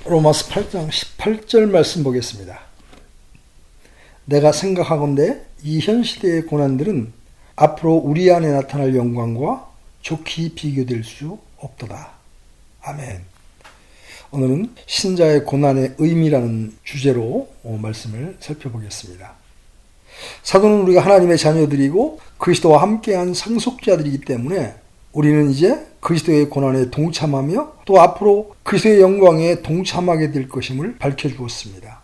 로마서 8장 18절 말씀 보겠습니다. 내가 생각하건대 이 현 시대의 고난들은 앞으로 우리 안에 나타날 영광과 좋게 비교될 수 없도다. 아멘. 오늘은 신자의 고난의 의미라는 주제로 말씀을 살펴보겠습니다. 사도는 우리가 하나님의 자녀들이고 그리스도와 함께한 상속자들이기 때문에 우리는 이제 그리스도의 고난에 동참하며 또 앞으로 그리스도의 영광에 동참하게 될 것임을 밝혀주었습니다.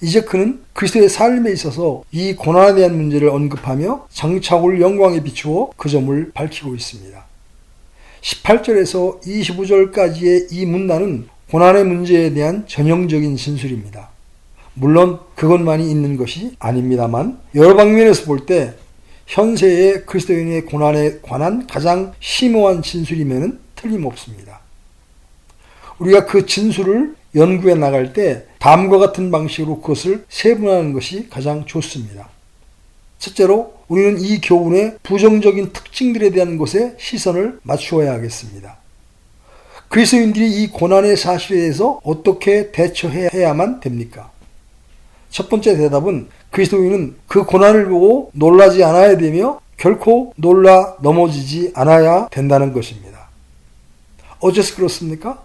이제 그는 그리스도의 삶에 있어서 이 고난에 대한 문제를 언급하며 장차 올 영광에 비추어 그 점을 밝히고 있습니다. 18절에서 25절까지의 이 문단은 고난의 문제에 대한 전형적인 진술입니다. 물론 그것만이 있는 것이 아닙니다만 여러 방면에서 볼 때 현세의 그리스도인의 고난에 관한 가장 심오한 진술이면은 틀림없습니다. 우리가 그 진술을 연구해 나갈 때 다음과 같은 방식으로 그것을 세분화하는 것이 가장 좋습니다. 첫째로 우리는 이 교훈의 부정적인 특징들에 대한 것에 시선을 맞추어야 하겠습니다. 그리스도인들이 이 고난의 사실에 대해서 어떻게 대처해야만 됩니까? 첫 번째 대답은 그리스도인은 그 고난을 보고 놀라지 않아야 되며 결코 놀라 넘어지지 않아야 된다는 것입니다. 어째서 그렇습니까?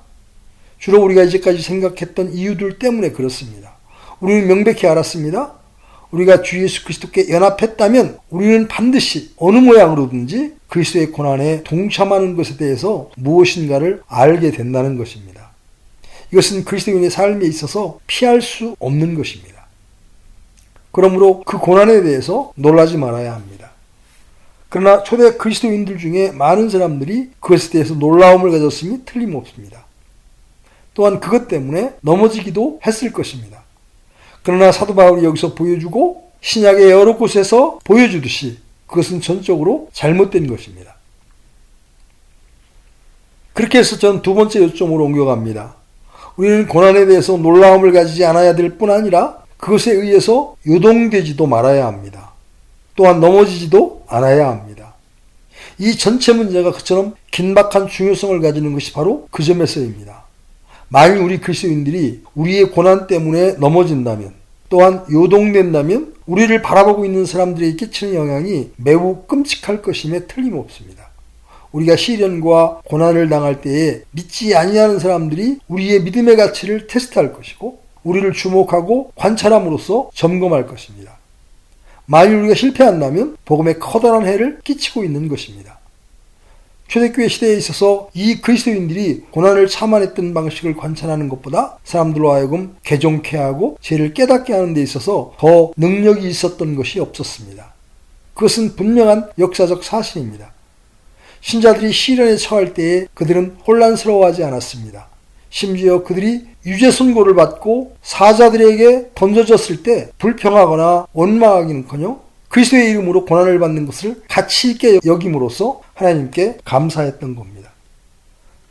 주로 우리가 이제까지 생각했던 이유들 때문에 그렇습니다. 우리는 명백히 알았습니다. 우리가 주 예수 그리스도께 연합했다면 우리는 반드시 어느 모양으로든지 그리스도의 고난에 동참하는 것에 대해서 무엇인가를 알게 된다는 것입니다. 이것은 그리스도인의 삶에 있어서 피할 수 없는 것입니다. 그러므로 그 고난에 대해서 놀라지 말아야 합니다. 그러나 초대 그리스도인들 중에 많은 사람들이 그것에 대해서 놀라움을 가졌음이 틀림없습니다. 또한 그것 때문에 넘어지기도 했을 것입니다. 그러나 사도 바울이 여기서 보여주고 신약의 여러 곳에서 보여주듯이 그것은 전적으로 잘못된 것입니다. 그렇게 해서 전 두 번째 요점으로 옮겨갑니다. 우리는 고난에 대해서 놀라움을 가지지 않아야 될 뿐 아니라 그것에 의해서 요동되지도 말아야 합니다. 또한 넘어지지도 않아야 합니다. 이 전체 문제가 그처럼 긴박한 중요성을 가지는 것이 바로 그 점에서입니다. 만일 우리 그리스도인들이 우리의 고난 때문에 넘어진다면 또한 요동된다면 우리를 바라보고 있는 사람들에게 끼치는 영향이 매우 끔찍할 것임에 틀림없습니다. 우리가 시련과 고난을 당할 때에 믿지 아니하는 사람들이 우리의 믿음의 가치를 테스트할 것이고 우리를 주목하고 관찰함으로써 점검할 것입니다. 만일 우리가 실패한다면 복음에 커다란 해를 끼치고 있는 것입니다. 초대교회 시대에 있어서 이 그리스도인들이 고난을 참아냈던 방식을 관찰하는 것보다 사람들로 하여금 개종케 하고 죄를 깨닫게 하는 데 있어서 더 능력이 있었던 것이 없었습니다. 그것은 분명한 역사적 사실입니다. 신자들이 시련에 처할 때에 그들은 혼란스러워하지 않았습니다. 심지어 그들이 유죄 선고를 받고 사자들에게 던져졌을 때 불평하거나 원망하기는커녕 그리스도의 이름으로 고난을 받는 것을 가치 있게 여김으로써 하나님께 감사했던 겁니다.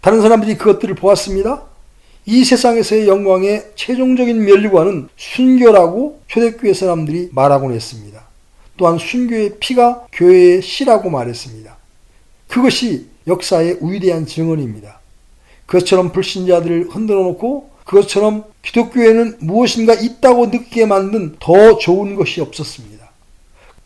다른 사람들이 그것들을 보았습니다. 이 세상에서의 영광의 최종적인 면류관은 순교라고 초대교회 사람들이 말하곤 했습니다. 또한 순교의 피가 교회의 씨라고 말했습니다. 그것이 역사의 위대한 증언입니다. 그것처럼 불신자들을 흔들어 놓고 그것처럼 기독교에는 무엇인가 있다고 느끼게 만든 더 좋은 것이 없었습니다.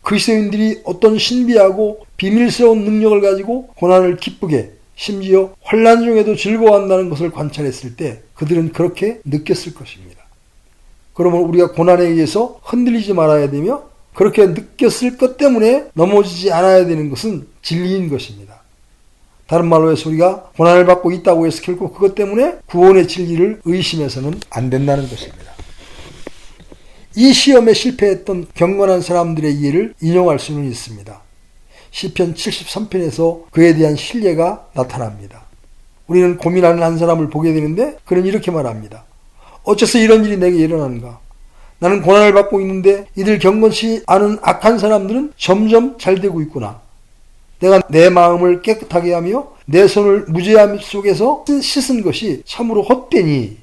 그리스도인들이 어떤 신비하고 비밀스러운 능력을 가지고 고난을 기쁘게 심지어 환난 중에도 즐거워한다는 것을 관찰했을 때 그들은 그렇게 느꼈을 것입니다. 그러면 우리가 고난에 의해서 흔들리지 말아야 되며 그렇게 느꼈을 것 때문에 넘어지지 않아야 되는 것은 진리인 것입니다. 다른 말로 해서 우리가 고난을 받고 있다고 해서 결국 그것 때문에 구원의 진리를 의심해서는 안 된다는 것입니다. 이 시험에 실패했던 경건한 사람들의 예를 인용할 수는 있습니다. 시편 73편에서 그에 대한 신뢰가 나타납니다. 우리는 고민하는 한 사람을 보게 되는데 그는 이렇게 말합니다. 어째서 이런 일이 내게 일어나는가? 나는 고난을 받고 있는데 이들 경건치 않은 악한 사람들은 점점 잘 되고 있구나. 내가 내 마음을 깨끗하게 하며 내 손을 무죄함 속에서 씻은 것이 참으로 헛되니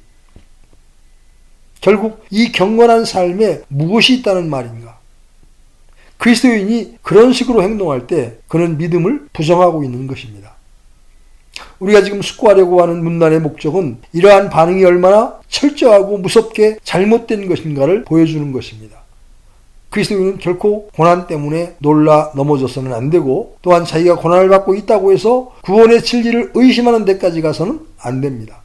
결국 이 경건한 삶에 무엇이 있다는 말인가? 그리스도인이 그런 식으로 행동할 때 그는 믿음을 부정하고 있는 것입니다. 우리가 지금 숙고하려고 하는 문단의 목적은 이러한 반응이 얼마나 철저하고 무섭게 잘못된 것인가를 보여주는 것입니다. 그리스도인은 결코 고난 때문에 놀라 넘어져서는 안 되고, 또한 자기가 고난을 받고 있다고 해서 구원의 진리를 의심하는 데까지 가서는 안 됩니다.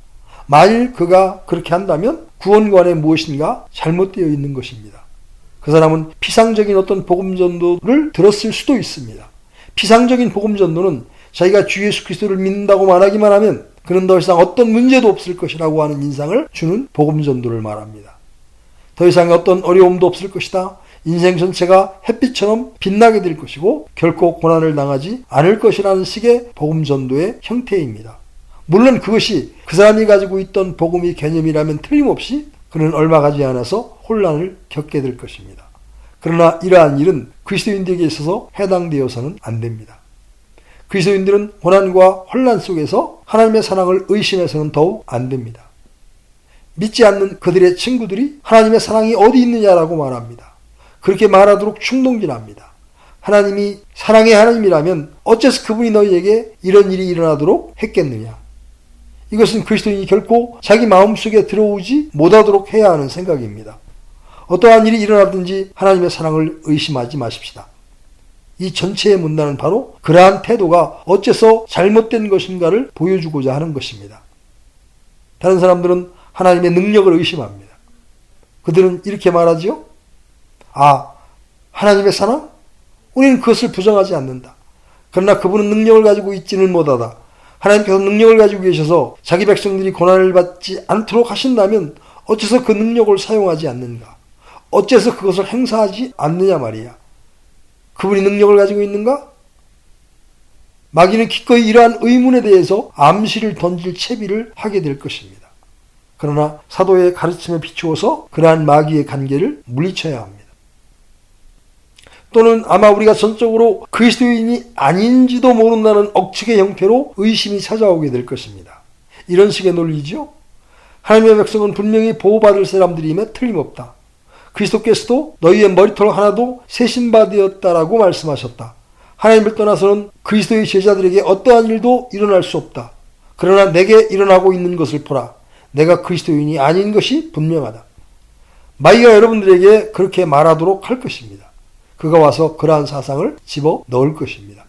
만일 그가 그렇게 한다면 구원관에 무엇인가 잘못되어 있는 것입니다. 그 사람은 피상적인 어떤 복음전도를 들었을 수도 있습니다. 피상적인 복음전도는 자기가 주 예수 그리스도를 믿는다고 말하기만 하면 그는 더 이상 어떤 문제도 없을 것이라고 하는 인상을 주는 복음전도를 말합니다. 더 이상 어떤 어려움도 없을 것이다. 인생 전체가 햇빛처럼 빛나게 될 것이고 결코 고난을 당하지 않을 것이라는 식의 복음전도의 형태입니다. 물론 그것이 그 사람이 가지고 있던 복음의 개념이라면 틀림없이 그는 얼마 가지 않아서 혼란을 겪게 될 것입니다. 그러나 이러한 일은 그리스도인들에게 있어서 해당되어서는 안 됩니다. 그리스도인들은 고난과 혼란 속에서 하나님의 사랑을 의심해서는 더욱 안 됩니다. 믿지 않는 그들의 친구들이 하나님의 사랑이 어디 있느냐라고 말합니다. 그렇게 말하도록 충동질합니다. 하나님이 사랑의 하나님이라면 어째서 그분이 너희에게 이런 일이 일어나도록 했겠느냐. 이것은 그리스도인이 결코 자기 마음속에 들어오지 못하도록 해야 하는 생각입니다. 어떠한 일이 일어나든지 하나님의 사랑을 의심하지 마십시다. 이 전체의 문단은 바로 그러한 태도가 어째서 잘못된 것인가를 보여주고자 하는 것입니다. 다른 사람들은 하나님의 능력을 의심합니다. 그들은 이렇게 말하지요. 하나님의 사랑? 우리는 그것을 부정하지 않는다. 그러나 그분은 능력을 가지고 있지는 못하다. 하나님께서 능력을 가지고 계셔서 자기 백성들이 고난을 받지 않도록 하신다면 어째서 그 능력을 사용하지 않는가? 어째서 그것을 행사하지 않느냐 말이야. 그분이 능력을 가지고 있는가? 마귀는 기꺼이 이러한 의문에 대해서 암시를 던질 채비를 하게 될 것입니다. 그러나 사도의 가르침에 비추어서 그러한 마귀의 관계를 물리쳐야 합니다. 또는 아마 우리가 전적으로 그리스도인이 아닌지도 모른다는 억측의 형태로 의심이 찾아오게 될 것입니다. 이런 식의 논리죠. 하나님의 백성은 분명히 보호받을 사람들임에 틀림없다. 그리스도께서도 너희의 머리털 하나도 세신바 되었다라고 말씀하셨다. 하나님을 떠나서는 그리스도의 제자들에게 어떠한 일도 일어날 수 없다. 그러나 내게 일어나고 있는 것을 보라. 내가 그리스도인이 아닌 것이 분명하다. 마귀가 여러분들에게 그렇게 말하도록 할 것입니다. 그가 와서 그러한 사상을 집어 넣을 것입니다.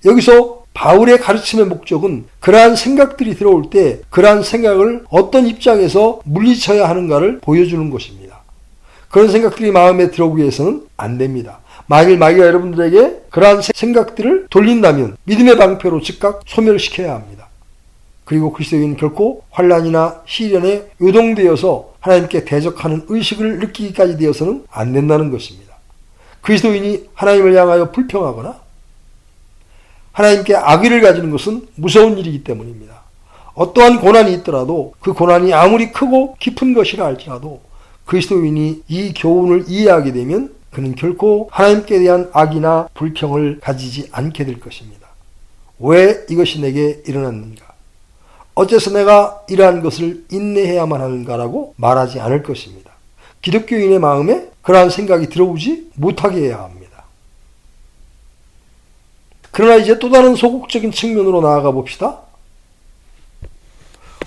여기서 바울의 가르침의 목적은 그러한 생각들이 들어올 때 그러한 생각을 어떤 입장에서 물리쳐야 하는가를 보여주는 것입니다. 그런 생각들이 마음에 들어오기 위해서는 안 됩니다. 만일 마귀가 여러분들에게 그러한 생각들을 돌린다면 믿음의 방패로 즉각 소멸시켜야 합니다. 그리고 그리스도인은 결코 환난이나 시련에 요동되어서 하나님께 대적하는 의식을 느끼기까지 되어서는 안 된다는 것입니다. 그리스도인이 하나님을 향하여 불평하거나 하나님께 악의를 가지는 것은 무서운 일이기 때문입니다. 어떠한 고난이 있더라도 그 고난이 아무리 크고 깊은 것이라 할지라도 그리스도인이 이 교훈을 이해하게 되면 그는 결코 하나님께 대한 악이나 불평을 가지지 않게 될 것입니다. 왜 이것이 내게 일어났는가? 어째서 내가 이러한 것을 인내해야만 하는가라고 말하지 않을 것입니다. 기독교인의 마음에 그러한 생각이 들어오지 못하게 해야 합니다. 그러나 이제 또 다른 소극적인 측면으로 나아가 봅시다.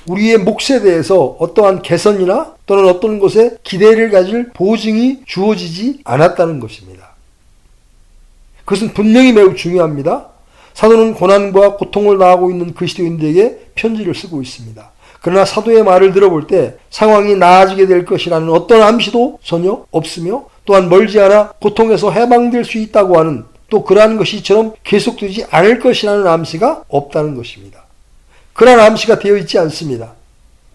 우리의 몫에 대해서 어떠한 개선이나 또는 어떤 것에 기대를 가질 보증이 주어지지 않았다는 것입니다. 그것은 분명히 매우 중요합니다. 사도는 고난과 고통을 당하고 있는 그리스도인들에게 편지를 쓰고 있습니다. 그러나 사도의 말을 들어볼 때 상황이 나아지게 될 것이라는 어떤 암시도 전혀 없으며 또한 멀지 않아 고통에서 해방될 수 있다고 하는 또 그러한 것이 이처럼 계속되지 않을 것이라는 암시가 없다는 것입니다. 그러한 암시가 되어 있지 않습니다.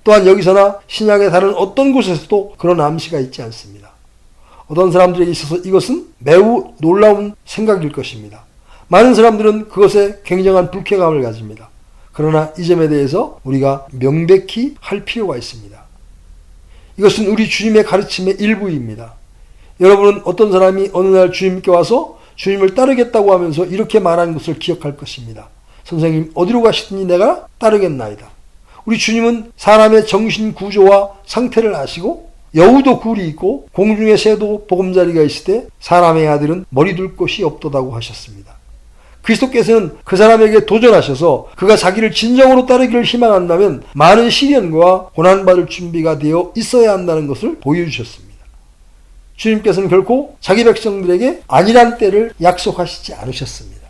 또한 여기서나 신약의 다른 어떤 곳에서도 그런 암시가 있지 않습니다. 어떤 사람들에게 있어서 이것은 매우 놀라운 생각일 것입니다. 많은 사람들은 그것에 굉장한 불쾌감을 가집니다. 그러나 이 점에 대해서 우리가 명백히 할 필요가 있습니다. 이것은 우리 주님의 가르침의 일부입니다. 여러분은 어떤 사람이 어느 날 주님께 와서 주님을 따르겠다고 하면서 이렇게 말하는 것을 기억할 것입니다. 선생님, 어디로 가시든지 내가 따르겠나이다. 우리 주님은 사람의 정신 구조와 상태를 아시고 여우도 굴이 있고 공중의 새도 보금자리가 있을 때 사람의 아들은 머리 둘 곳이 없도다고 하셨습니다. 그리스도께서는 그 사람에게 도전하셔서 그가 자기를 진정으로 따르기를 희망한다면 많은 시련과 고난받을 준비가 되어 있어야 한다는 것을 보여주셨습니다. 주님께서는 결코 자기 백성들에게 아니란 때를 약속하시지 않으셨습니다.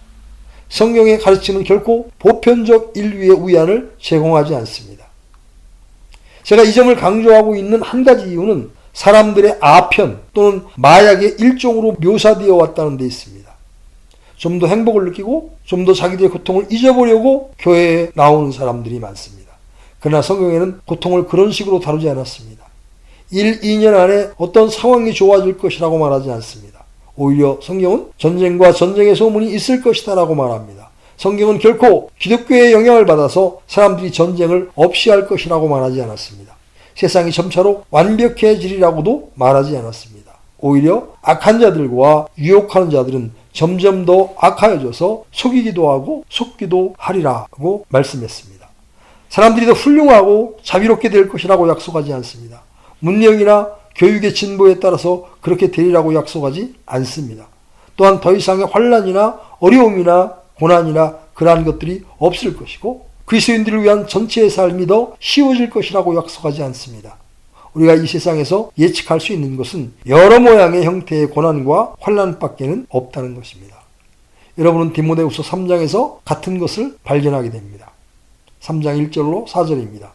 성경의 가르침은 결코 보편적 인류의 위안을 제공하지 않습니다. 제가 이 점을 강조하고 있는 한 가지 이유는 사람들의 아편 또는 마약의 일종으로 묘사되어 왔다는 데 있습니다. 좀 더 행복을 느끼고 좀 더 자기들의 고통을 잊어보려고 교회에 나오는 사람들이 많습니다. 그러나 성경에는 고통을 그런 식으로 다루지 않았습니다. 1, 2년 안에 어떤 상황이 좋아질 것이라고 말하지 않습니다. 오히려 성경은 전쟁과 전쟁의 소문이 있을 것이다 라고 말합니다. 성경은 결코 기독교의 영향을 받아서 사람들이 전쟁을 없이 할 것이라고 말하지 않았습니다. 세상이 점차로 완벽해지리라고도 말하지 않았습니다. 오히려 악한 자들과 유혹하는 자들은 점점 더 악하여져서 속이기도 하고 속기도 하리라고 말씀했습니다. 사람들이 더 훌륭하고 자비롭게 될 것이라고 약속하지 않습니다. 문명이나 교육의 진보에 따라서 그렇게 되리라고 약속하지 않습니다. 또한 더 이상의 환난이나 어려움이나 고난이나 그러한 것들이 없을 것이고 그리스도인들을 위한 전체의 삶이 더 쉬워질 것이라고 약속하지 않습니다. 우리가 이 세상에서 예측할 수 있는 것은 여러 모양의 형태의 고난과 환난밖에는 없다는 것입니다. 여러분은 디모데후서 3장에서 같은 것을 발견하게 됩니다. 3장 1절로 4절입니다.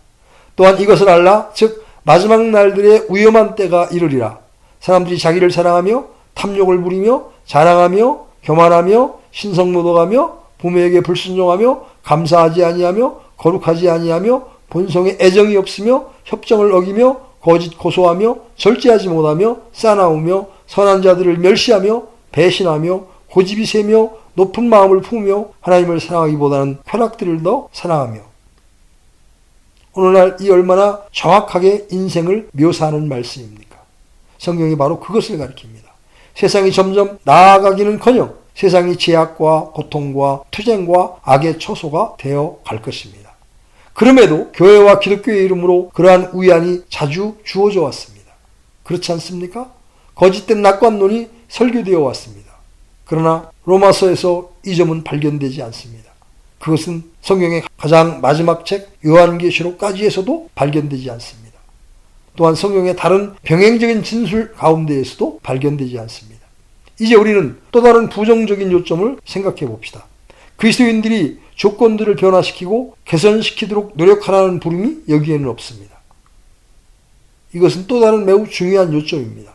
또한 이것을 알라 즉 마지막 날들의 위험한 때가 이르리라. 사람들이 자기를 사랑하며 탐욕을 부리며 자랑하며 교만하며 신성모독하며 부모에게 불순종하며 감사하지 아니하며 거룩하지 아니하며 본성에 애정이 없으며 협정을 어기며 거짓 고소하며 절제하지 못하며 싸나우며 선한 자들을 멸시하며 배신하며 고집이 세며 높은 마음을 품으며 하나님을 사랑하기보다는 쾌락들을 더 사랑하며. 오늘날 이 얼마나 정확하게 인생을 묘사하는 말씀입니까? 성경이 바로 그것을 가리킵니다. 세상이 점점 나아가기는커녕 세상이 제약과 고통과 투쟁과 악의 처소가 되어 갈 것입니다. 그럼에도 교회와 기독교의 이름으로 그러한 위안이 자주 주어져 왔습니다. 그렇지 않습니까? 거짓된 낙관론이 설교되어 왔습니다. 그러나 로마서에서 이 점은 발견되지 않습니다. 그것은 성경의 가장 마지막 책 요한계시록까지에서도 발견되지 않습니다. 또한 성경의 다른 병행적인 진술 가운데에서도 발견되지 않습니다. 이제 우리는 또 다른 부정적인 요점을 생각해 봅시다. 그리스도인들이 조건들을 변화시키고 개선시키도록 노력하라는 부름이 여기에는 없습니다. 이것은 또 다른 매우 중요한 요점입니다.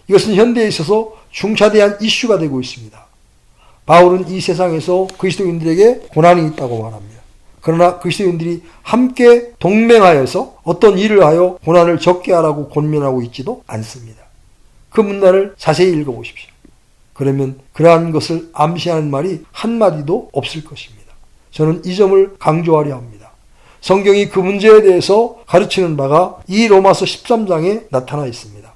이것은 현대에 있어서 중차대한 이슈가 되고 있습니다. 바울은 이 세상에서 그리스도인들에게 고난이 있다고 말합니다. 그러나 그리스도인들이 함께 동맹하여서 어떤 일을 하여 고난을 적게 하라고 권면하고 있지도 않습니다. 그 문단을 자세히 읽어보십시오. 그러면 그러한 것을 암시하는 말이 한마디도 없을 것입니다. 저는 이 점을 강조하려 합니다. 성경이 그 문제에 대해서 가르치는 바가 이 로마서 13장에 나타나 있습니다.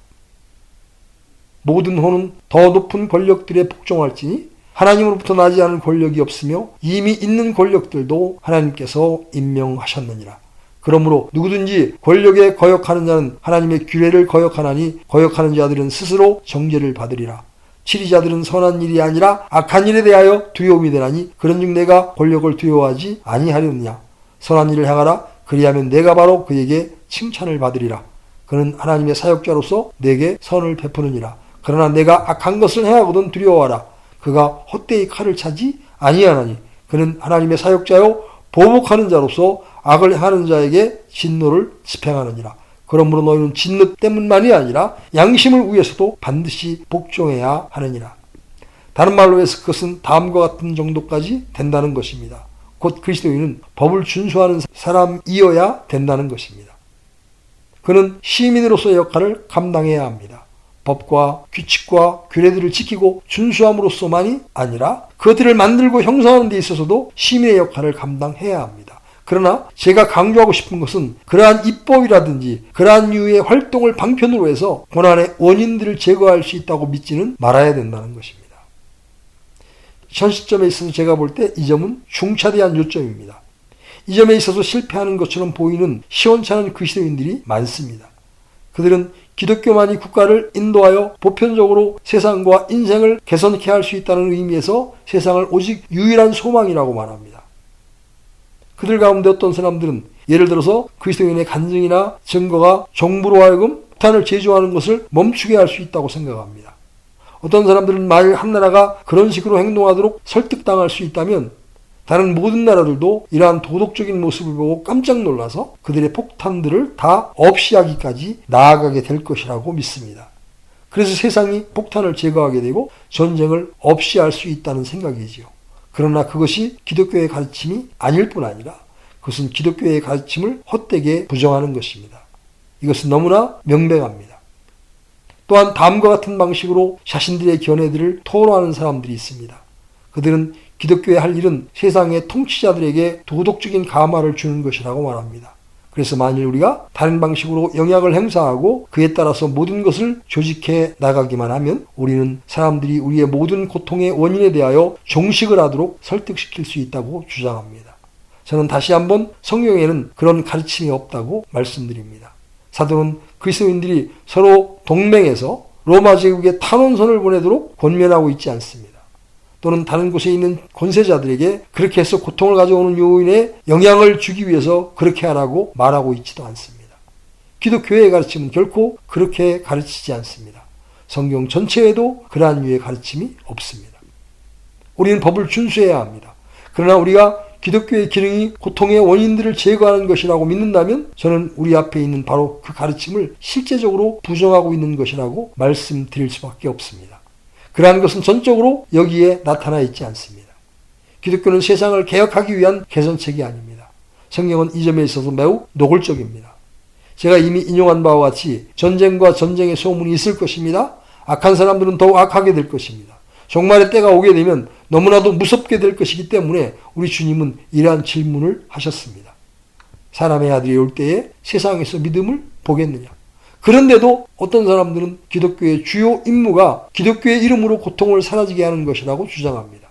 모든 호는 더 높은 권력들에 복종할지니 하나님으로부터 나지 않은 권력이 없으며 이미 있는 권력들도 하나님께서 임명하셨느니라. 그러므로 누구든지 권력에 거역하는 자는 하나님의 규례를 거역하나니 거역하는 자들은 스스로 정죄를 받으리라. 치리자들은 선한 일이 아니라 악한 일에 대하여 두려움이 되나니 그런즉 내가 권력을 두려워하지 아니하려느냐. 선한 일을 행하라. 그리하면 내가 바로 그에게 칭찬을 받으리라. 그는 하나님의 사역자로서 내게 선을 베푸느니라. 그러나 내가 악한 것을 행하거든 두려워하라. 그가 헛되이 칼을 차지 아니하나니 그는 하나님의 사역자요 보복하는 자로서 악을 행하는 자에게 진노를 집행하느니라. 그러므로 너희는 진노 때문만이 아니라 양심을 위해서도 반드시 복종해야 하느니라. 다른 말로 해서 그것은 다음과 같은 정도까지 된다는 것입니다. 곧 그리스도인은 법을 준수하는 사람이어야 된다는 것입니다. 그는 시민으로서의 역할을 감당해야 합니다. 법과 규칙과 규례들을 지키고 준수함으로써만이 아니라 그것들을 만들고 형성하는 데 있어서도 시민의 역할을 감당해야 합니다. 그러나 제가 강조하고 싶은 것은 그러한 입법이라든지 그러한 유의 활동을 방편으로 해서 고난의 원인들을 제거할 수 있다고 믿지는 말아야 된다는 것입니다. 현 시점에 있어서 제가 볼 때 이 점은 중차대한 요점입니다. 이 점에 있어서 실패하는 것처럼 보이는 시원찮은 그리스도인들이 많습니다. 그들은 기독교만이 국가를 인도하여 보편적으로 세상과 인생을 개선케 할 수 있다는 의미에서 세상을 오직 유일한 소망이라고 말합니다. 그들 가운데 어떤 사람들은 예를 들어서 그리스도인의 간증이나 증거가 정부로 하여금 폭탄을 제조하는 것을 멈추게 할 수 있다고 생각합니다. 어떤 사람들은 만일 한 나라가 그런 식으로 행동하도록 설득당할 수 있다면 다른 모든 나라들도 이러한 도덕적인 모습을 보고 깜짝 놀라서 그들의 폭탄들을 다 없이 하기까지 나아가게 될 것이라고 믿습니다. 그래서 세상이 폭탄을 제거하게 되고 전쟁을 없이 할 수 있다는 생각이지요. 그러나 그것이 기독교의 가르침이 아닐 뿐 아니라 그것은 기독교의 가르침을 헛되게 부정하는 것입니다. 이것은 너무나 명백합니다. 또한 다음과 같은 방식으로 자신들의 견해들을 토로하는 사람들이 있습니다. 그들은 기독교의 할 일은 세상의 통치자들에게 도덕적인 감화를 주는 것이라고 말합니다. 그래서 만일 우리가 다른 방식으로 영향을 행사하고 그에 따라서 모든 것을 조직해 나가기만 하면 우리는 사람들이 우리의 모든 고통의 원인에 대하여 종식을 하도록 설득시킬 수 있다고 주장합니다. 저는 다시 한번 성경에는 그런 가르침이 없다고 말씀드립니다. 사도는 그리스도인들이 서로 동맹해서 로마 제국에 탄원선을 보내도록 권면하고 있지 않습니다. 또는 다른 곳에 있는 권세자들에게 그렇게 해서 고통을 가져오는 요인에 영향을 주기 위해서 그렇게 하라고 말하고 있지도 않습니다. 기독교의 가르침은 결코 그렇게 가르치지 않습니다. 성경 전체에도 그러한 류의 가르침이 없습니다. 우리는 법을 준수해야 합니다. 그러나 우리가 기독교의 기능이 고통의 원인들을 제거하는 것이라고 믿는다면 저는 우리 앞에 있는 바로 그 가르침을 실제적으로 부정하고 있는 것이라고 말씀드릴 수밖에 없습니다. 그러한 것은 전적으로 여기에 나타나 있지 않습니다. 기독교는 세상을 개혁하기 위한 개선책이 아닙니다. 성경은 이 점에 있어서 매우 노골적입니다. 제가 이미 인용한 바와 같이 전쟁과 전쟁의 소문이 있을 것입니다. 악한 사람들은 더욱 악하게 될 것입니다. 종말의 때가 오게 되면 너무나도 무섭게 될 것이기 때문에 우리 주님은 이러한 질문을 하셨습니다. 사람의 아들이 올 때에 세상에서 믿음을 보겠느냐? 그런데도 어떤 사람들은 기독교의 주요 임무가 기독교의 이름으로 고통을 사라지게 하는 것이라고 주장합니다.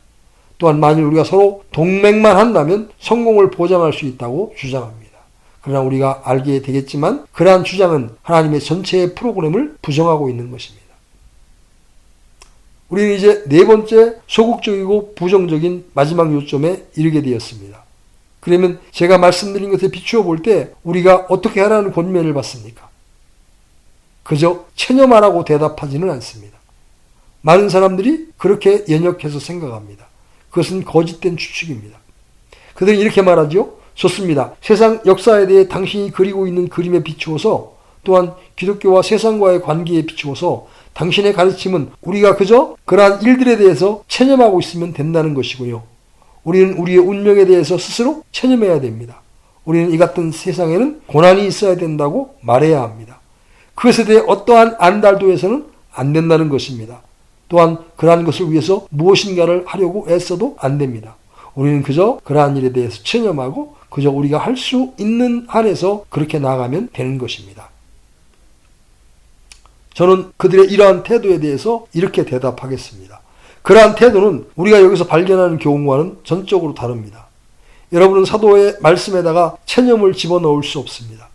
또한 만일 우리가 서로 동맹만 한다면 성공을 보장할 수 있다고 주장합니다. 그러나 우리가 알게 되겠지만 그러한 주장은 하나님의 전체의 프로그램을 부정하고 있는 것입니다. 우리는 이제 네 번째 소극적이고 부정적인 마지막 요점에 이르게 되었습니다. 그러면 제가 말씀드린 것에 비추어 볼 때 우리가 어떻게 하라는 권면을 받습니까? 그저 체념하라고 대답하지는 않습니다. 많은 사람들이 그렇게 연역해서 생각합니다. 그것은 거짓된 추측입니다. 그들은 이렇게 말하죠. 좋습니다. 세상 역사에 대해 당신이 그리고 있는 그림에 비추어서 또한 기독교와 세상과의 관계에 비추어서 당신의 가르침은 우리가 그저 그러한 일들에 대해서 체념하고 있으면 된다는 것이고요. 우리는 우리의 운명에 대해서 스스로 체념해야 됩니다. 우리는 이 같은 세상에는 고난이 있어야 된다고 말해야 합니다. 그것에 대해 어떠한 안달도 해서는 안 된다는 것입니다. 또한 그러한 것을 위해서 무엇인가를 하려고 애써도 안 됩니다. 우리는 그저 그러한 일에 대해서 체념하고 그저 우리가 할 수 있는 한에서 그렇게 나아가면 되는 것입니다. 저는 그들의 이러한 태도에 대해서 이렇게 대답하겠습니다. 그러한 태도는 우리가 여기서 발견하는 교훈과는 전적으로 다릅니다. 여러분은 사도의 말씀에다가 체념을 집어넣을 수 없습니다.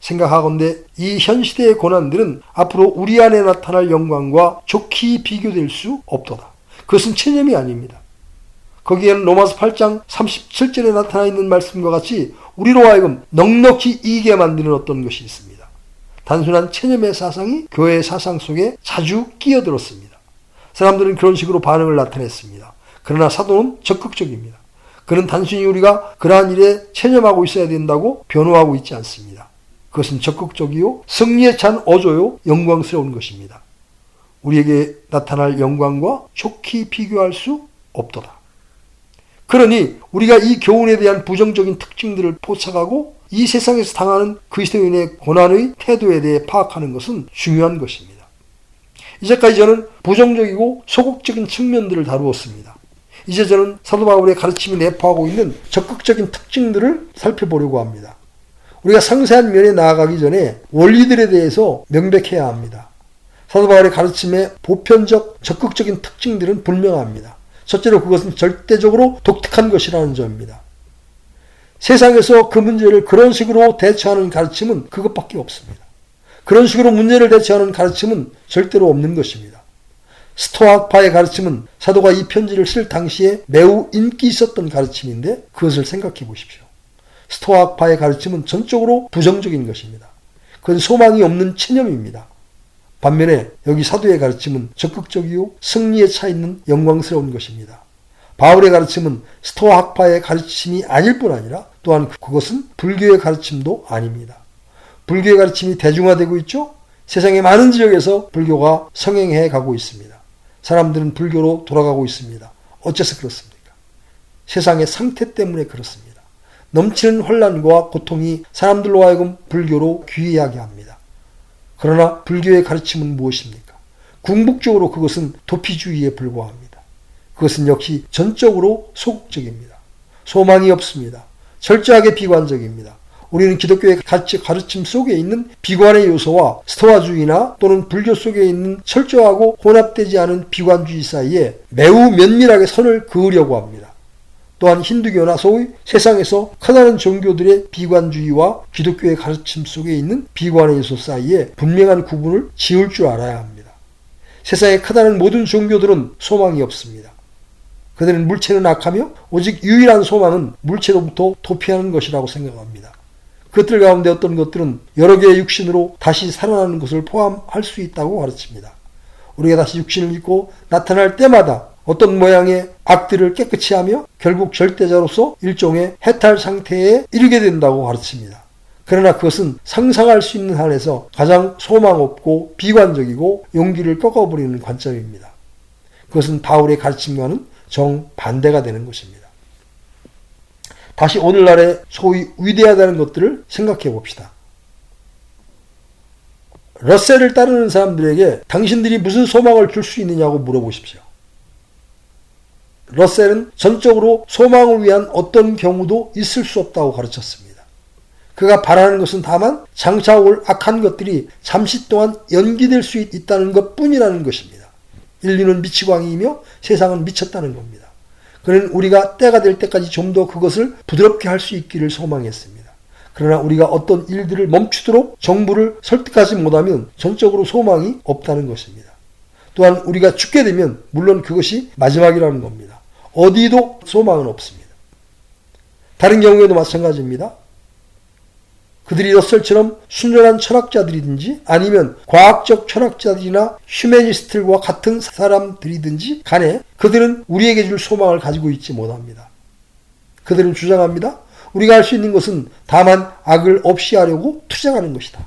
생각하건대 이 현 시대의 고난들은 앞으로 우리 안에 나타날 영광과 좋게 비교될 수 없도다. 그것은 체념이 아닙니다. 거기에는 로마서 8장 37절에 나타나 있는 말씀과 같이 우리로 하여금 넉넉히 이기게 만드는 어떤 것이 있습니다. 단순한 체념의 사상이 교회의 사상 속에 자주 끼어들었습니다. 사람들은 그런 식으로 반응을 나타냈습니다. 그러나 사도는 적극적입니다. 그는 단순히 우리가 그러한 일에 체념하고 있어야 된다고 변호하고 있지 않습니다. 그것은 적극적이요, 승리에 찬 어조요, 영광스러운 것입니다. 우리에게 나타날 영광과 좋게 비교할 수 없도다. 그러니 우리가 이 교훈에 대한 부정적인 특징들을 포착하고 이 세상에서 당하는 그리스도인의 고난의 태도에 대해 파악하는 것은 중요한 것입니다. 이제까지 저는 부정적이고 소극적인 측면들을 다루었습니다. 이제 저는 사도 바울의 가르침이 내포하고 있는 적극적인 특징들을 살펴보려고 합니다. 우리가 상세한 면에 나아가기 전에 원리들에 대해서 명백해야 합니다. 사도 바울의 가르침의 보편적 적극적인 특징들은 분명합니다. 첫째로 그것은 절대적으로 독특한 것이라는 점입니다. 세상에서 그 문제를 그런 식으로 대처하는 가르침은 그것밖에 없습니다. 그런 식으로 문제를 대처하는 가르침은 절대로 없는 것입니다. 스토아파의 가르침은 사도가 이 편지를 쓸 당시에 매우 인기 있었던 가르침인데 그것을 생각해 보십시오. 스토아파의 가르침은 전적으로 부정적인 것입니다. 그건 소망이 없는 체념입니다. 반면에 여기 사도의 가르침은 적극적이요 승리에 차 있는 영광스러운 것입니다. 바울의 가르침은 스토아파의 가르침이 아닐 뿐 아니라 또한 그것은 불교의 가르침도 아닙니다. 불교의 가르침이 대중화되고 있죠? 세상의 많은 지역에서 불교가 성행해 가고 있습니다. 사람들은 불교로 돌아가고 있습니다. 어째서 그렇습니까? 세상의 상태 때문에 그렇습니다. 넘치는 혼란과 고통이 사람들로 하여금 불교로 귀의하게 합니다. 그러나 불교의 가르침은 무엇입니까? 궁극적으로 그것은 도피주의에 불과합니다. 그것은 역시 전적으로 소극적입니다. 소망이 없습니다. 철저하게 비관적입니다. 우리는 기독교의 가르침 속에 있는 비관의 요소와 스토아주의나 또는 불교 속에 있는 철저하고 혼합되지 않은 비관주의 사이에 매우 면밀하게 선을 그으려고 합니다. 또한 힌두교나 소위 세상에서 커다란 종교들의 비관주의와 기독교의 가르침 속에 있는 비관의 요소 사이에 분명한 구분을 지을 줄 알아야 합니다. 세상에 커다란 모든 종교들은 소망이 없습니다. 그들은 물체는 악하며 오직 유일한 소망은 물체로부터 도피하는 것이라고 생각합니다. 그것들 가운데 어떤 것들은 여러 개의 육신으로 다시 살아나는 것을 포함할 수 있다고 가르칩니다. 우리가 다시 육신을 입고 나타날 때마다 어떤 모양의 악들을 깨끗이 하며 결국 절대자로서 일종의 해탈 상태에 이르게 된다고 가르칩니다. 그러나 그것은 상상할 수 있는 한에서 가장 소망 없고 비관적이고 용기를 꺾어버리는 관점입니다. 그것은 바울의 가르침과는 정반대가 되는 것입니다. 다시 오늘날의 소위 위대하다는 것들을 생각해 봅시다. 러셀을 따르는 사람들에게 당신들이 무슨 소망을 줄 수 있느냐고 물어보십시오. 러셀은 전적으로 소망을 위한 어떤 경우도 있을 수 없다고 가르쳤습니다. 그가 바라는 것은 다만 장차 올 악한 것들이 잠시 동안 연기될 수 있다는 것뿐이라는 것입니다. 인류는 미치광이이며 세상은 미쳤다는 겁니다. 그는 우리가 때가 될 때까지 좀 더 그것을 부드럽게 할 수 있기를 소망했습니다. 그러나 우리가 어떤 일들을 멈추도록 정부를 설득하지 못하면 전적으로 소망이 없다는 것입니다. 또한 우리가 죽게 되면 물론 그것이 마지막이라는 겁니다. 어디도 소망은 없습니다. 다른 경우에도 마찬가지입니다. 그들이 러셀처럼 순전한 철학자들이든지 아니면 과학적 철학자들이나 휴머니스트들과 같은 사람들이든지 간에 그들은 우리에게 줄 소망을 가지고 있지 못합니다. 그들은 주장합니다. 우리가 할 수 있는 것은 다만 악을 없이 하려고 투쟁하는 것이다.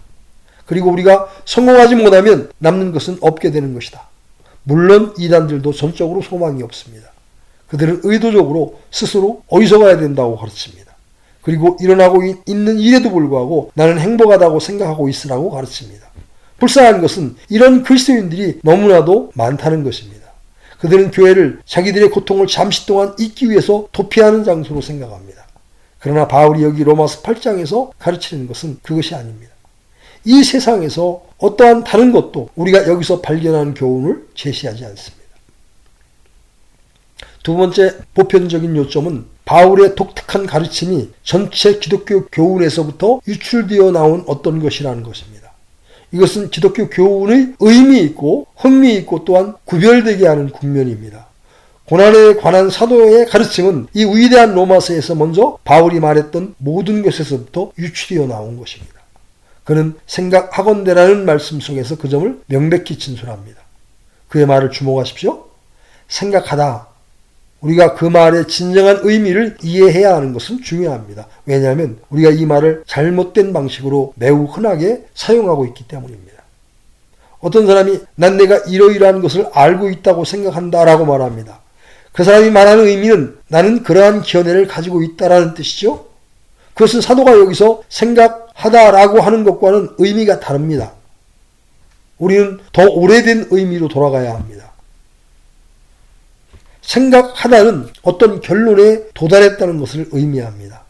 그리고 우리가 성공하지 못하면 남는 것은 없게 되는 것이다. 물론 이단들도 전적으로 소망이 없습니다. 그들은 의도적으로 스스로 어디서 가야 된다고 가르칩니다. 그리고 일어나고 있는 일에도 불구하고 나는 행복하다고 생각하고 있으라고 가르칩니다. 불쌍한 것은 이런 그리스도인들이 너무나도 많다는 것입니다. 그들은 교회를 자기들의 고통을 잠시 동안 잊기 위해서 도피하는 장소로 생각합니다. 그러나 바울이 여기 로마서 8장에서 가르치는 것은 그것이 아닙니다. 이 세상에서 어떠한 다른 것도 우리가 여기서 발견하는 교훈을 제시하지 않습니다. 두 번째 보편적인 요점은 바울의 독특한 가르침이 전체 기독교 교훈에서부터 유출되어 나온 어떤 것이라는 것입니다. 이것은 기독교 교훈의 의미 있고 흥미 있고 또한 구별되게 하는 국면입니다. 고난에 관한 사도의 가르침은 이 위대한 로마서에서 먼저 바울이 말했던 모든 것에서부터 유출되어 나온 것입니다. 그는 생각하건대라는 말씀 속에서 그 점을 명백히 진술합니다. 그의 말을 주목하십시오. 생각하다. 우리가 그 말의 진정한 의미를 이해해야 하는 것은 중요합니다. 왜냐하면 우리가 이 말을 잘못된 방식으로 매우 흔하게 사용하고 있기 때문입니다. 어떤 사람이 난 내가 이러이러한 것을 알고 있다고 생각한다라고 말합니다. 그 사람이 말하는 의미는 나는 그러한 견해를 가지고 있다라는 뜻이죠. 그것은 사도가 여기서 생각하다라고 하는 것과는 의미가 다릅니다. 우리는 더 오래된 의미로 돌아가야 합니다. 생각하다는 어떤 결론에 도달했다는 것을 의미합니다.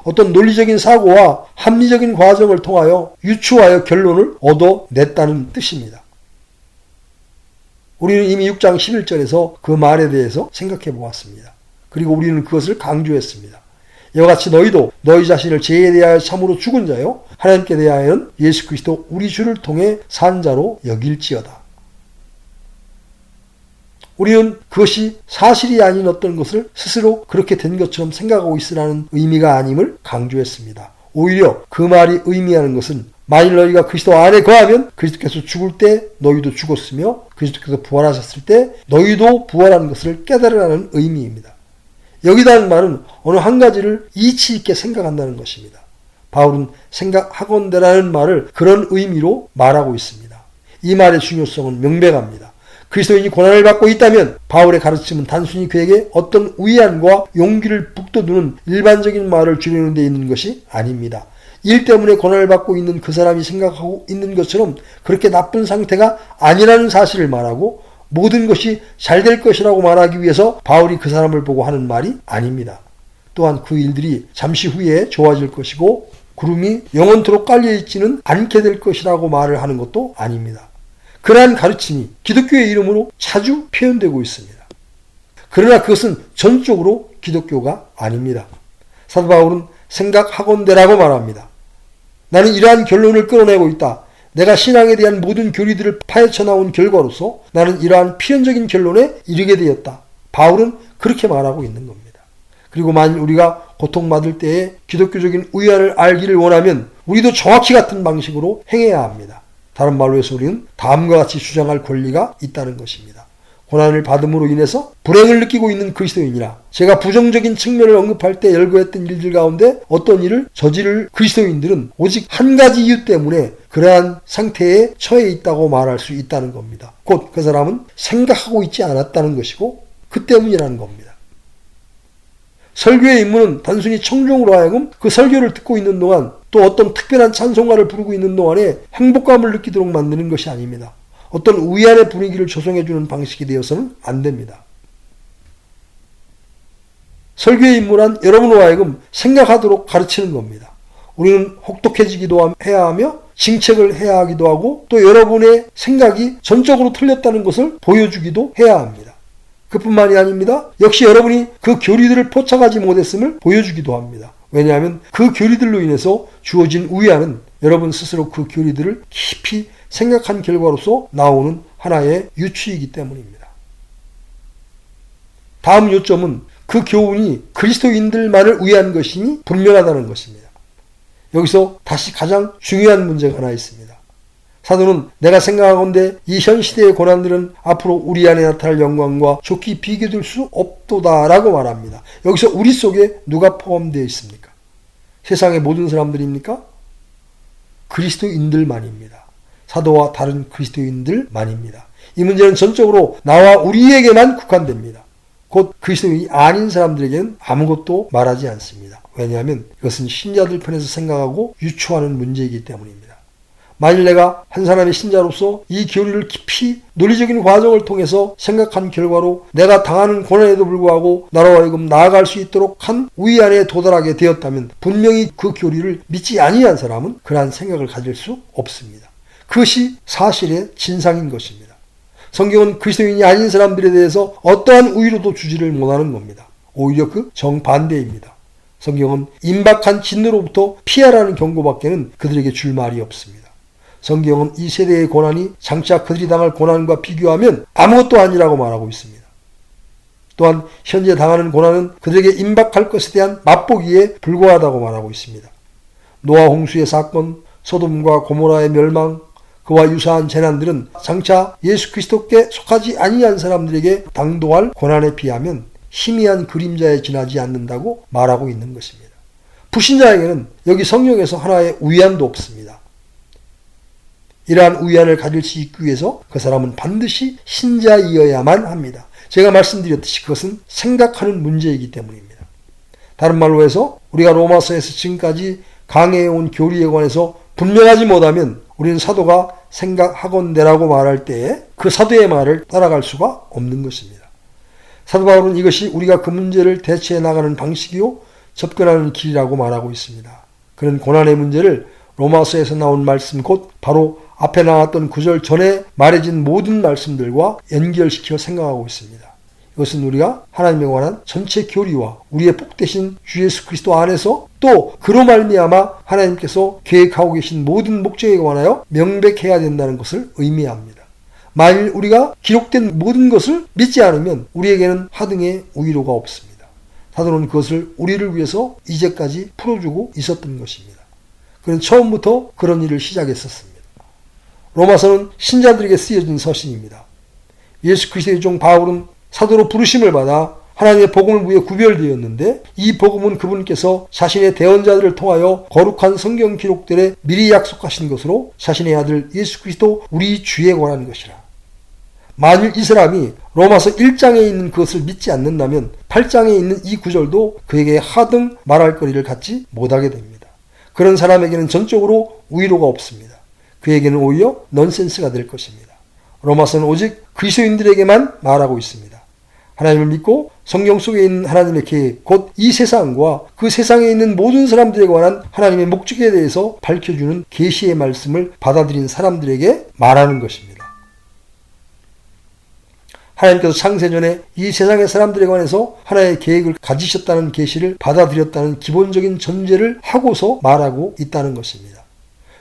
어떤 논리적인 사고와 합리적인 과정을 통하여 유추하여 결론을 얻어냈다는 뜻입니다. 우리는 이미 6장 11절에서 그 말에 대해서 생각해 보았습니다. 그리고 우리는 그것을 강조했습니다. 이와 같이 너희도 너희 자신을 죄에 대하여 참으로 죽은 자요 하나님께 대하여는 예수 그리스도 우리 주를 통해 산 자로 여길지어다. 우리는 그것이 사실이 아닌 어떤 것을 스스로 그렇게 된 것처럼 생각하고 있으라는 의미가 아님을 강조했습니다. 오히려 그 말이 의미하는 것은 만일 너희가 그리스도 안에 거하면 그리스도께서 죽을 때 너희도 죽었으며 그리스도께서 부활하셨을 때 너희도 부활하는 것을 깨달으라는 의미입니다. 여기다는 말은 어느 한 가지를 이치 있게 생각한다는 것입니다. 바울은 생각하건대라는 말을 그런 의미로 말하고 있습니다. 이 말의 중요성은 명백합니다. 그리스도인이 고난을 받고 있다면 바울의 가르침은 단순히 그에게 어떤 위안과 용기를 북돋우는 일반적인 말을 주려는 데 있는 것이 아닙니다. 일 때문에 고난을 받고 있는 그 사람이 생각하고 있는 것처럼 그렇게 나쁜 상태가 아니라는 사실을 말하고 모든 것이 잘 될 것이라고 말하기 위해서 바울이 그 사람을 보고 하는 말이 아닙니다. 또한 그 일들이 잠시 후에 좋아질 것이고 구름이 영원토록 깔려있지는 않게 될 것이라고 말을 하는 것도 아닙니다. 그러한 가르침이 기독교의 이름으로 자주 표현되고 있습니다. 그러나 그것은 전적으로 기독교가 아닙니다. 사도 바울은 생각하건대라고 말합니다. 나는 이러한 결론을 끌어내고 있다. 내가 신앙에 대한 모든 교리들을 파헤쳐 나온 결과로서 나는 이러한 필연적인 결론에 이르게 되었다. 바울은 그렇게 말하고 있는 겁니다. 그리고 만일 우리가 고통받을 때에 기독교적인 위안을 알기를 원하면 우리도 정확히 같은 방식으로 행해야 합니다. 다른 말로 해서 우리는 다음과 같이 주장할 권리가 있다는 것입니다. 고난을 받음으로 인해서 불행을 느끼고 있는 그리스도인이라 제가 부정적인 측면을 언급할 때 열거했던 일들 가운데 어떤 일을 저지를 그리스도인들은 오직 한 가지 이유 때문에 그러한 상태에 처해 있다고 말할 수 있다는 겁니다. 곧 그 사람은 생각하고 있지 않았다는 것이고 그 때문이라는 겁니다. 설교의 임무는 단순히 청중으로 하여금 그 설교를 듣고 있는 동안 또 어떤 특별한 찬송가를 부르고 있는 동안에 행복감을 느끼도록 만드는 것이 아닙니다. 어떤 위안의 분위기를 조성해주는 방식이 되어서는 안 됩니다. 설교의 임무란 여러분으로 하여금 생각하도록 가르치는 겁니다. 우리는 혹독해지기도 해야 하며 징책을 해야 하기도 하고 또 여러분의 생각이 전적으로 틀렸다는 것을 보여주기도 해야 합니다. 그뿐만이 아닙니다. 역시 여러분이 그 교리들을 포착하지 못했음을 보여주기도 합니다. 왜냐하면 그 교리들로 인해서 주어진 위안은 여러분 스스로 그 교리들을 깊이 생각한 결과로서 나오는 하나의 유추이기 때문입니다. 다음 요점은 그 교훈이 그리스도인들만을 위한 것이니 분명하다는 것입니다. 여기서 다시 가장 중요한 문제가 하나 있습니다. 사도는 내가 생각하건대 이 현 시대의 고난들은 앞으로 우리 안에 나타날 영광과 좋게 비교될 수 없도다라고 말합니다. 여기서 우리 속에 누가 포함되어 있습니까? 세상의 모든 사람들입니까? 그리스도인들만입니다. 사도와 다른 그리스도인들만입니다. 이 문제는 전적으로 나와 우리에게만 국한됩니다. 곧 그리스도인이 아닌 사람들에게는 아무것도 말하지 않습니다. 왜냐하면 이것은 신자들 편에서 생각하고 유추하는 문제이기 때문입니다. 만일 내가 한 사람의 신자로서 이 교리를 깊이 논리적인 과정을 통해서 생각한 결과로 내가 당하는 고난에도 불구하고 나로 하여금 나아갈 수 있도록 한 위안에 도달하게 되었다면 분명히 그 교리를 믿지 아니한 사람은 그러한 생각을 가질 수 없습니다. 그것이 사실의 진상인 것입니다. 성경은 그리스도인이 아닌 사람들에 대해서 어떠한 우위로도 주지를 못하는 겁니다. 오히려 그 정반대입니다. 성경은 임박한 진노로부터 피하라는 경고밖에는 그들에게 줄 말이 없습니다. 성경은 이 세대의 고난이 장차 그들이 당할 고난과 비교하면 아무것도 아니라고 말하고 있습니다. 또한 현재 당하는 고난은 그들에게 임박할 것에 대한 맛보기에 불과하다고 말하고 있습니다. 노아 홍수의 사건, 소돔과 고모라의 멸망, 그와 유사한 재난들은 장차 예수 그리스도께 속하지 아니한 사람들에게 당도할 고난에 비하면 희미한 그림자에 지나지 않는다고 말하고 있는 것입니다. 불신자에게는 여기 성경에서 하나의 위안도 없습니다. 이러한 위안을 가질 수 있기 위해서 그 사람은 반드시 신자이어야만 합니다. 제가 말씀드렸듯이 그것은 생각하는 문제이기 때문입니다. 다른 말로 해서 우리가 로마서에서 지금까지 강해온 교리에 관해서 분명하지 못하면 우리는 사도가 생각하건대라고 말할 때에 그 사도의 말을 따라갈 수가 없는 것입니다. 사도 바울은 이것이 우리가 그 문제를 대처해 나가는 방식이요 접근하는 길이라고 말하고 있습니다. 그는 고난의 문제를 로마서에서 나온 말씀 곧 바로 앞에 나왔던 구절 전에 말해진 모든 말씀들과 연결시켜 생각하고 있습니다. 이것은 우리가 하나님에 관한 전체 교리와 우리의 복되신 주 예수 그리스도 안에서 또 그로 말미암아 하나님께서 계획하고 계신 모든 목적에 관하여 명백해야 된다는 것을 의미합니다. 만일 우리가 기록된 모든 것을 믿지 않으면 우리에게는 하등의 우위로가 없습니다. 사도는 그것을 우리를 위해서 이제까지 풀어주고 있었던 것입니다. 그는 처음부터 그런 일을 시작했었습니다. 로마서는 신자들에게 쓰여진 서신입니다. 예수 그리스도의 종 바울은 사도로 부르심을 받아 하나님의 복음을 위해 구별되었는데 이 복음은 그분께서 자신의 대언자들을 통하여 거룩한 성경 기록들에 미리 약속하신 것으로 자신의 아들 예수 그리스도 우리 주에 관한 것이라. 만일 이 사람이 로마서 1장에 있는 그것을 믿지 않는다면 8장에 있는 이 구절도 그에게 하등 말할 거리를 갖지 못하게 됩니다. 그런 사람에게는 전적으로 우위로가 없습니다. 그에게는 오히려 넌센스가 될 것입니다. 로마서는 오직 그리스도인들에게만 말하고 있습니다. 하나님을 믿고 성경 속에 있는 하나님의 계획, 곧 이 세상과 그 세상에 있는 모든 사람들에 관한 하나님의 목적에 대해서 밝혀주는 계시의 말씀을 받아들인 사람들에게 말하는 것입니다. 하나님께서 창세전에 이 세상의 사람들에 관해서 하나의 계획을 가지셨다는 계시를 받아들였다는 기본적인 전제를 하고서 말하고 있다는 것입니다.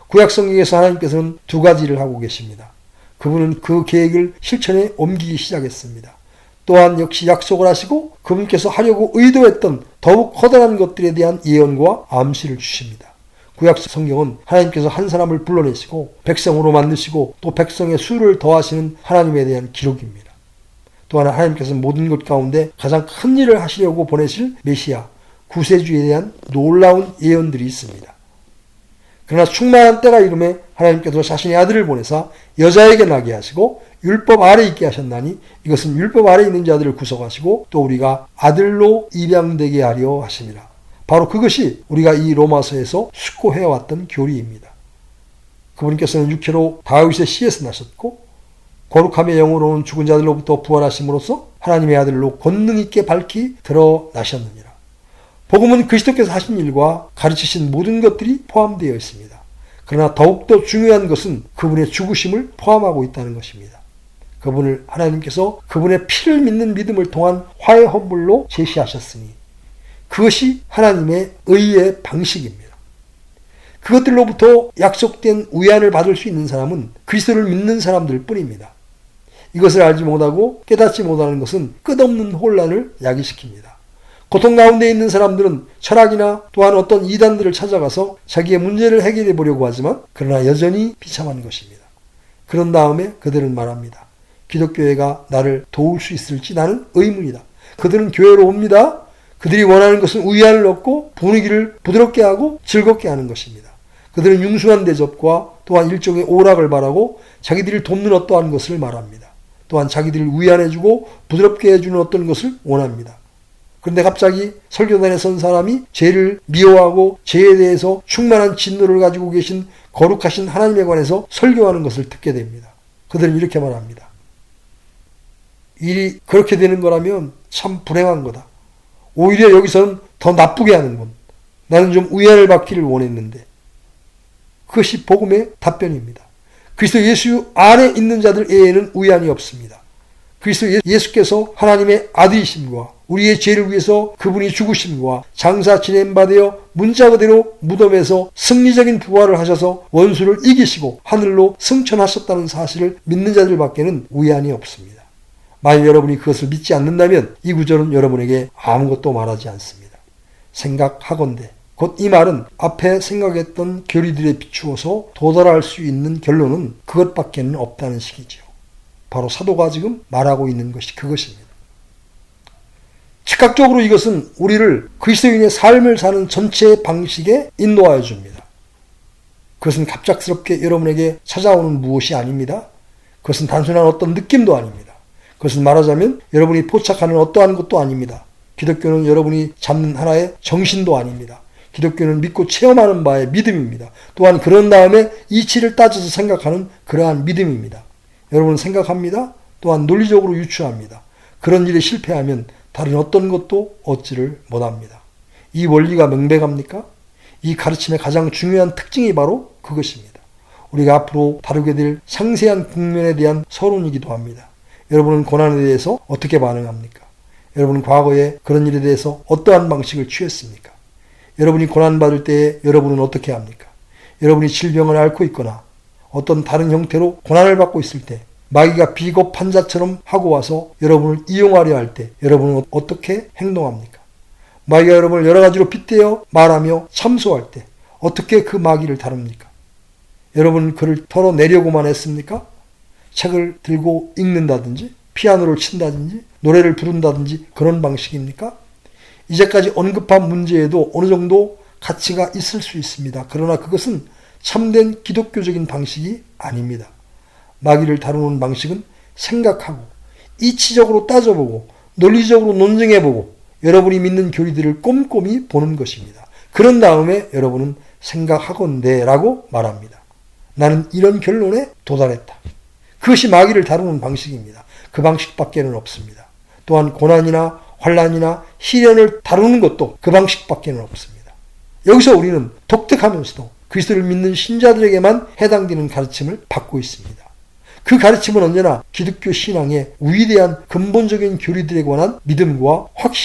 구약성경에서 하나님께서는 두 가지를 하고 계십니다. 그분은 그 계획을 실천에 옮기기 시작했습니다. 또한 역시 약속을 하시고 그분께서 하려고 의도했던 더욱 커다란 것들에 대한 예언과 암시를 주십니다. 구약 성경은 하나님께서 한 사람을 불러내시고 백성으로 만드시고 또 백성의 수를 더하시는 하나님에 대한 기록입니다. 또한 하나님께서 모든 것 가운데 가장 큰 일을 하시려고 보내실 메시아, 구세주에 대한 놀라운 예언들이 있습니다. 그러나 충만한 때가 이름에 하나님께서 자신의 아들을 보내사 여자에게 나게 하시고 율법 아래 있게 하셨나니 이것은 율법 아래 있는 자들을 구속하시고 또 우리가 아들로 입양되게 하려 하심이라. 바로 그것이 우리가 이 로마서에서 숙고해왔던 교리입니다. 그분께서는 육체로 다윗의 씨에서 나셨고 거룩함의 영으로는 죽은 자들로부터 부활하심으로써 하나님의 아들로 권능 있게 밝히 드러나셨느니라. 복음은 그리스도께서 하신 일과 가르치신 모든 것들이 포함되어 있습니다. 그러나 더욱더 중요한 것은 그분의 죽으심을 포함하고 있다는 것입니다. 그분을 하나님께서 그분의 피를 믿는 믿음을 통한 화해 헌물로 제시하셨으니 그것이 하나님의 의의 방식입니다. 그것들로부터 약속된 위안을 받을 수 있는 사람은 그리스도를 믿는 사람들 뿐입니다. 이것을 알지 못하고 깨닫지 못하는 것은 끝없는 혼란을 야기시킵니다. 고통 가운데 있는 사람들은 철학이나 또한 어떤 이단들을 찾아가서 자기의 문제를 해결해 보려고 하지만 그러나 여전히 비참한 것입니다. 그런 다음에 그들은 말합니다. 기독교회가 나를 도울 수 있을지 나는 의문이다. 그들은 교회로 옵니다. 그들이 원하는 것은 위안을 얻고 분위기를 부드럽게 하고 즐겁게 하는 것입니다. 그들은 융숭한 대접과 또한 일종의 오락을 바라고 자기들을 돕는 어떠한 것을 말합니다. 또한 자기들을 위안해주고 부드럽게 해주는 어떤 것을 원합니다. 그런데 갑자기 설교단에 선 사람이 죄를 미워하고 죄에 대해서 충만한 진노를 가지고 계신 거룩하신 하나님에 관해서 설교하는 것을 듣게 됩니다. 그들은 이렇게 말합니다. 일이 그렇게 되는 거라면 참 불행한 거다. 오히려 여기서는 더 나쁘게 하는군. 나는 좀 위안을 받기를 원했는데. 그것이 복음의 답변입니다. 그리스도 예수 안에 있는 자들 외에는 위안이 없습니다. 그리스도 예수께서 하나님의 아들이심과 우리의 죄를 위해서 그분이 죽으심과 장사 진행받아 문자 그대로 무덤에서 승리적인 부활을 하셔서 원수를 이기시고 하늘로 승천하셨다는 사실을 믿는 자들밖에는 위안이 없습니다. 만일 여러분이 그것을 믿지 않는다면 이 구절은 여러분에게 아무것도 말하지 않습니다. 생각하건대 곧 이 말은 앞에 생각했던 교리들에 비추어서 도달할 수 있는 결론은 그것밖에는 없다는 식이죠. 바로 사도가 지금 말하고 있는 것이 그것입니다. 즉각적으로 이것은 우리를 그리스도인의 삶을 사는 전체 방식에 인도하여 줍니다. 그것은 갑작스럽게 여러분에게 찾아오는 무엇이 아닙니다. 그것은 단순한 어떤 느낌도 아닙니다. 그것은 말하자면 여러분이 포착하는 어떠한 것도 아닙니다. 기독교는 여러분이 잡는 하나의 정신도 아닙니다. 기독교는 믿고 체험하는 바의 믿음입니다. 또한 그런 다음에 이치를 따져서 생각하는 그러한 믿음입니다. 여러분은 생각합니다. 또한 논리적으로 유추합니다. 그런 일에 실패하면 다른 어떤 것도 얻지를 못합니다. 이 원리가 명백합니까? 이 가르침의 가장 중요한 특징이 바로 그것입니다. 우리가 앞으로 다루게 될 상세한 국면에 대한 서론이기도 합니다. 여러분은 고난에 대해서 어떻게 반응합니까? 여러분은 과거에 그런 일에 대해서 어떠한 방식을 취했습니까? 여러분이 고난받을 때에 여러분은 어떻게 합니까? 여러분이 질병을 앓고 있거나 어떤 다른 형태로 고난을 받고 있을 때 마귀가 비겁한 자처럼 하고 와서 여러분을 이용하려 할 때 여러분은 어떻게 행동합니까? 마귀가 여러분을 여러 가지로 빗대어 말하며 참소할 때 어떻게 그 마귀를 다룹니까? 여러분은 그를 털어내려고만 했습니까? 책을 들고 읽는다든지 피아노를 친다든지 노래를 부른다든지 그런 방식입니까? 이제까지 언급한 문제에도 어느 정도 가치가 있을 수 있습니다. 그러나 그것은 참된 기독교적인 방식이 아닙니다. 마귀를 다루는 방식은 생각하고 이치적으로 따져보고 논리적으로 논증해보고 여러분이 믿는 교리들을 꼼꼼히 보는 것입니다. 그런 다음에 여러분은 생각하건대 라고 말합니다. 나는 이런 결론에 도달했다. 그것이 마귀를 다루는 방식입니다. 그 방식밖에는 없습니다. 또한 고난이나 환난이나 시련을 다루는 것도 그 방식밖에는 없습니다. 여기서 우리는 독특하면서도 그리스도를 믿는 신자들에게만 해당되는 가르침을 받고 있습니다. 그 가르침은 언제나 기독교 신앙의 위대한 근본적인 교리들에 관한 믿음과 확신